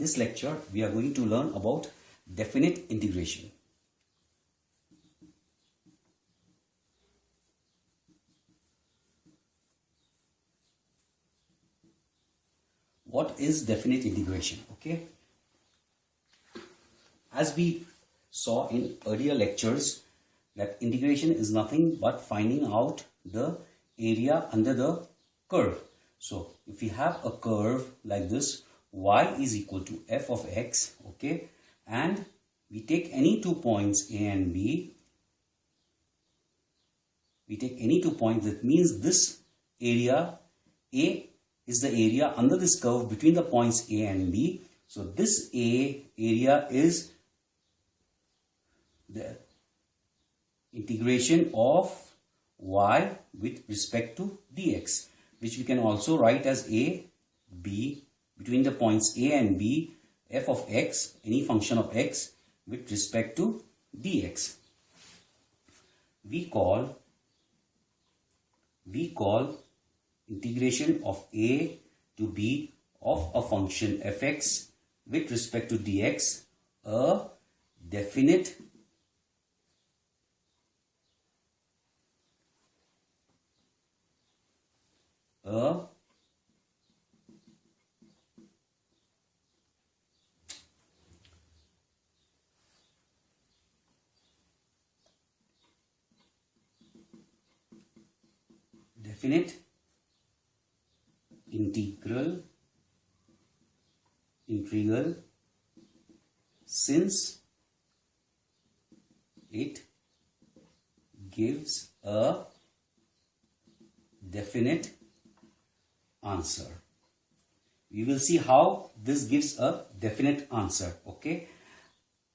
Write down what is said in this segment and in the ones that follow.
this lecture, we are going to learn about definite integration. What is definite integration? Okay. As we saw in earlier lectures, that integration is nothing but finding out the area under the curve. So if we have a curve like this, y is equal to f of x, okay, and we take any 2 points a and b, that means this area a is the area under this curve between the points a and b. So this a area is the integration of y with respect to dx, which we can also write as a b between the points a and b, f of x, any function of x with respect to dx. We call integration of a to b of a function fx with respect to dx a definite integral since it gives a definite answer. We will see how this gives a definite answer. Okay,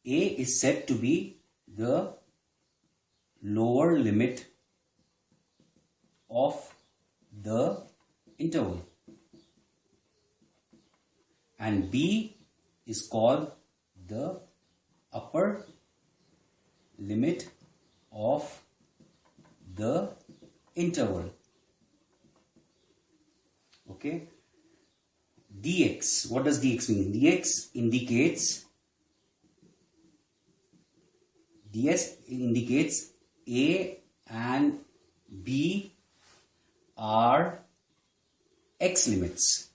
a is said to be the lower limit of the interval, and b is called the upper limit of the interval. Okay, dx, what does dx mean? dx indicates a and b are x limits.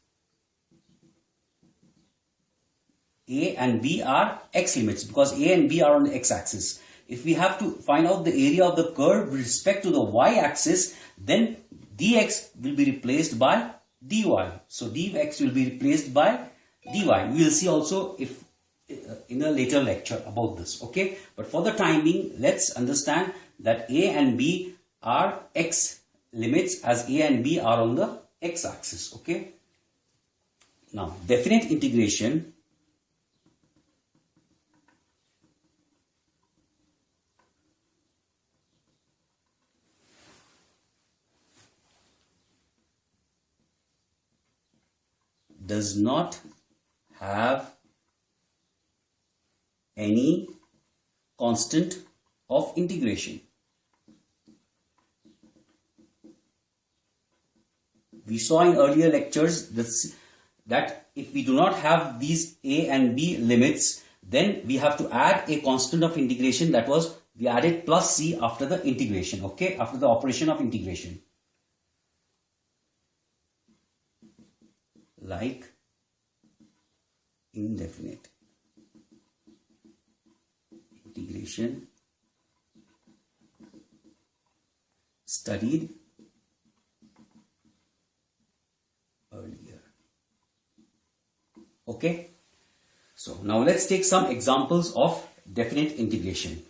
A and b are x limits because a and b are on the x-axis. If we have to find out the area of the curve with respect to the y-axis, then dx will be replaced by dy. So dx will be replaced by dy. We will see also if in a later lecture about this. Okay, but for the time being, let's understand that a and b are x limits as a and b are on the x-axis. Okay, now definite integration does not have any constant of integration. We saw in earlier lectures that if we do not have these a and b limits, then we have to add a constant of integration, that was we added plus c after the integration, okay, after the operation of integration. Like indefinite integration studied earlier. Okay, so now let's take some examples of definite integration.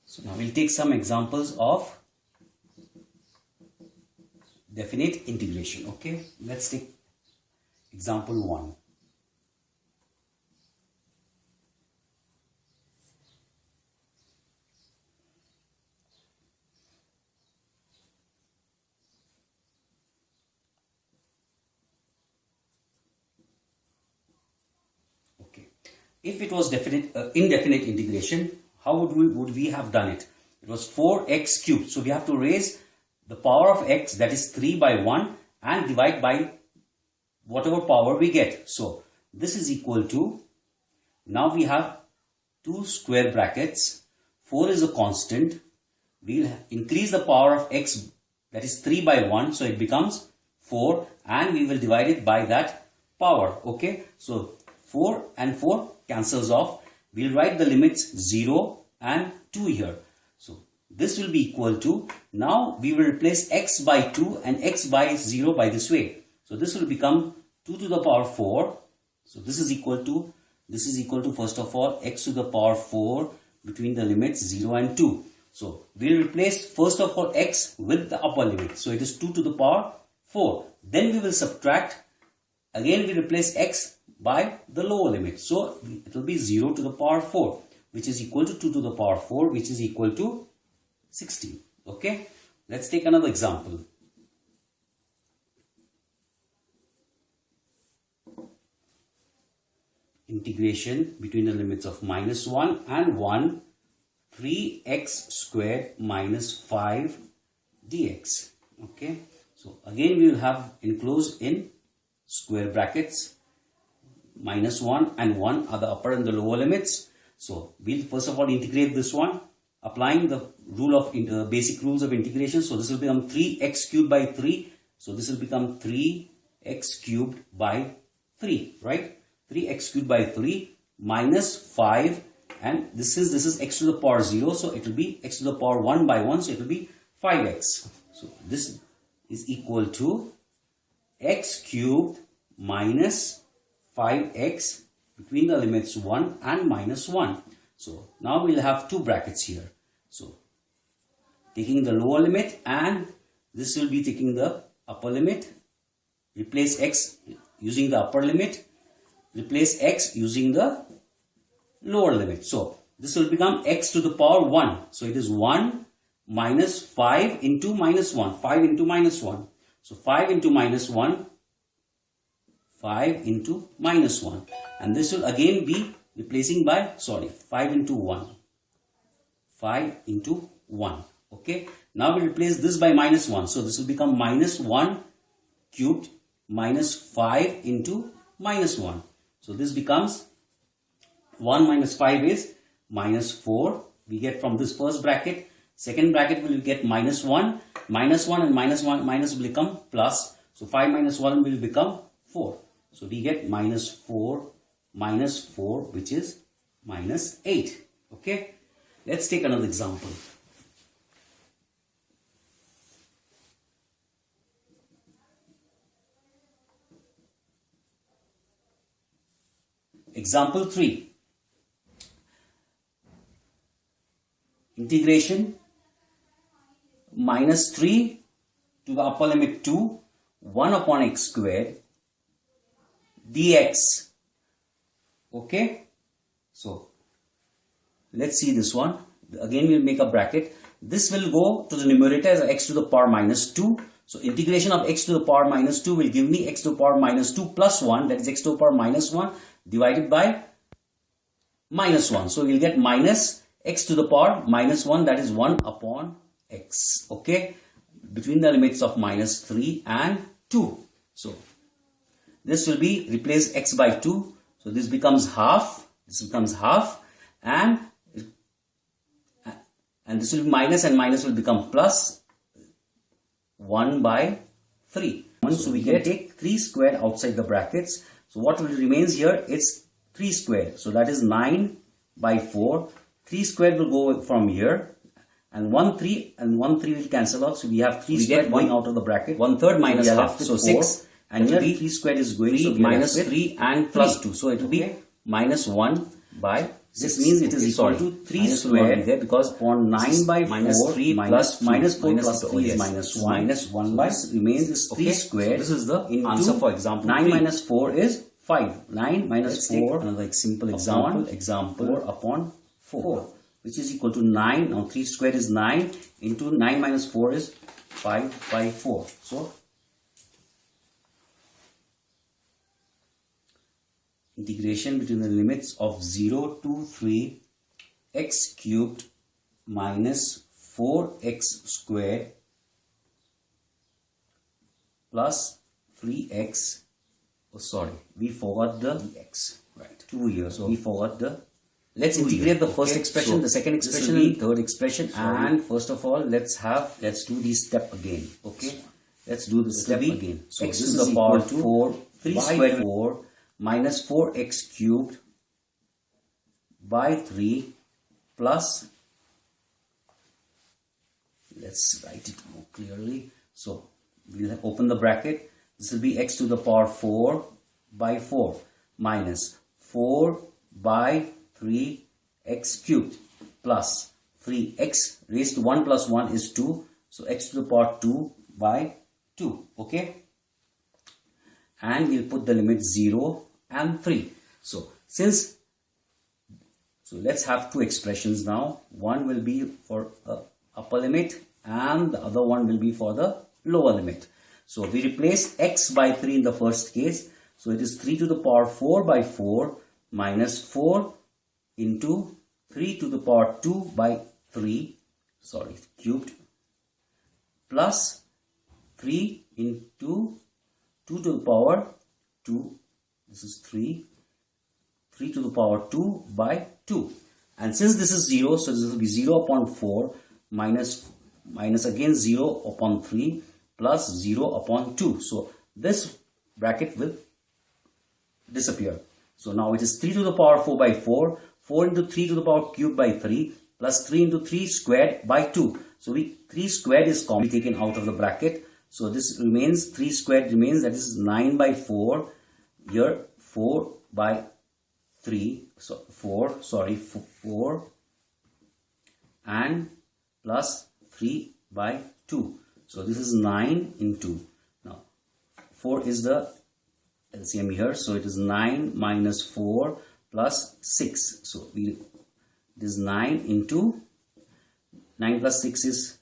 So now we'll take some examples of definite integration. Okay, let's take Example 1. Okay. If it was indefinite integration, how would we have done it? It was 4x cubed. So we have to raise the power of x, that is 3 by 1, and divide by whatever power we get. So this is equal to, now we have two square brackets. 4 is a constant. We'll increase the power of x, that is 3 by 1. So it becomes 4, and we will divide it by that power. Okay. So 4 and 4 cancels off. We'll write the limits 0 and 2 here. So this will be equal to, now we will replace x by 2 and x by 0 by this way. So this will become 2 to the power 4. So this is equal to first of all x to the power 4 between the limits 0 and 2. So we'll replace first of all x with the upper limit. So it is 2 to the power 4. Then we will subtract, again we replace x by the lower limit. So it will be 0 to the power 4, which is equal to 2 to the power 4, which is equal to 16. Okay, let's take another example. Integration between the limits of -1 and 1, 3x squared minus 5 dx. Okay, so again we will have enclosed in square brackets. -1 and 1 are the upper and the lower limits. So we'll first of all integrate this one, applying the rule of basic rules of integration. So this will become 3x cubed by 3. So this will become 3x cubed by 3, right? 3x cubed by 3 minus 5, and this is x to the power 0. So it will be x to the power 1 by 1. So it will be 5x. So this is equal to x cubed minus 5x between the limits 1 and -1. So now we'll have two brackets here. So taking the lower limit, and this will be taking the upper limit. Replace x using the upper limit. Replace x using the lower limit. So this will become x to the power 1. So it is 1 minus 5 into -1. 5 into -1. So 5 into -1. 5 into -1. And this will again be replacing by, 5 into 1. 5 into 1. Okay. Now we replace this by -1. So this will become -1 cubed minus 5 into -1. So this becomes 1 minus 5 is -4. We get from this first bracket. Second bracket will get -1. -1 and minus will become plus. So 5 minus 1 will become 4. So we get -4 minus 4, which is -8. Okay. Let's take another example. Example 3. Integration -3 to the upper limit 2, 1 upon x squared dx. Okay. So let's see this one. Again we'll make a bracket. This will go to the numerator as x to the power -2. So integration of x to the power -2 will give me x to the power -2 plus 1, that is x to the power -1 divided by -1. So we'll get minus x to the power -1, that is 1 upon x. Okay, between the limits of -3 and 2. So this will be replace x by 2. So this becomes half. This becomes half, and this will be minus, and minus will become plus 1 by 3. So we can take 3 squared outside the brackets. So what will remains here? It's 3 squared. So that is 9 by 4. 3 squared will go from here, and 1 3 will cancel out. So we have 3 squared going out of the bracket. 1/3 minus half. So 6. And here 3 squared is going, so minus 3 and plus 2. So it will be -1 by This means it is equal to 3 squared there because upon 9 by 4 3 plus minus 4 plus 3 is minus 1. Minus 1 by remains is 3 squared. So this is the answer for example 9 minus 4 is 5. 9 minus 4, another simple example 4 upon 4, which is equal to 9. Now 3 squared is 9 into 9 minus 4 is 5 by 4. So integration between the limits of 0 to 3 x cubed minus 4x squared plus 3x. Oh, sorry, we forgot the x, right? 2 here. So we forgot the. Let's integrate the first expression, the second expression, and third expression. And first of all, let's do this step again. Okay, let's do the step again. So x this to is the power equal to 4 3 squared 4 minus 4x cubed by 3 plus. Let's write it more clearly. So we'll open the bracket. This will be x to the power 4 by 4 minus 4 by 3 x cubed plus 3x raised to 1 plus 1 is 2. So x to the power 2 by 2. Okay. And we'll put the limits 0 and 3. So let's have two expressions now. One will be for the upper limit and the other one will be for the lower limit. So we replace x by 3 in the first case. So it is 3 to the power 4 by 4 minus 4 into 3 to the power 2 by 3, sorry, cubed, plus 3 into 2 to the power 2, this is 3 to the power 2 by 2. And since this is 0, so this will be 0 upon 4 minus again 0 upon 3 plus 0 upon 2. So this bracket will disappear. So now it is 3 to the power 4 by 4, 4 into 3 to the power cube by 3 plus 3 into 3 squared by 2. So 3 squared is commonly taken out of the bracket. So this remains, 3 squared remains, that is 9 by 4, here 4 by 3, so 4 and plus 3 by 2. So this is 9 into, now 4 is the LCM here, so it is 9 minus 4 plus 6. So it is 9 into 9 plus 6 is,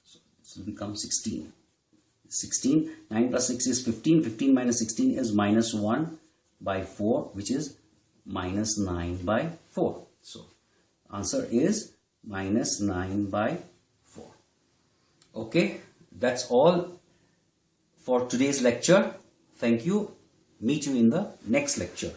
so this will become 16. 9 plus 6 is 15. 15 minus 16 is minus 1 by 4, which is minus 9 by 4. So answer is minus 9 by 4. Okay, that's all for today's lecture. Thank you. Meet you in the next lecture.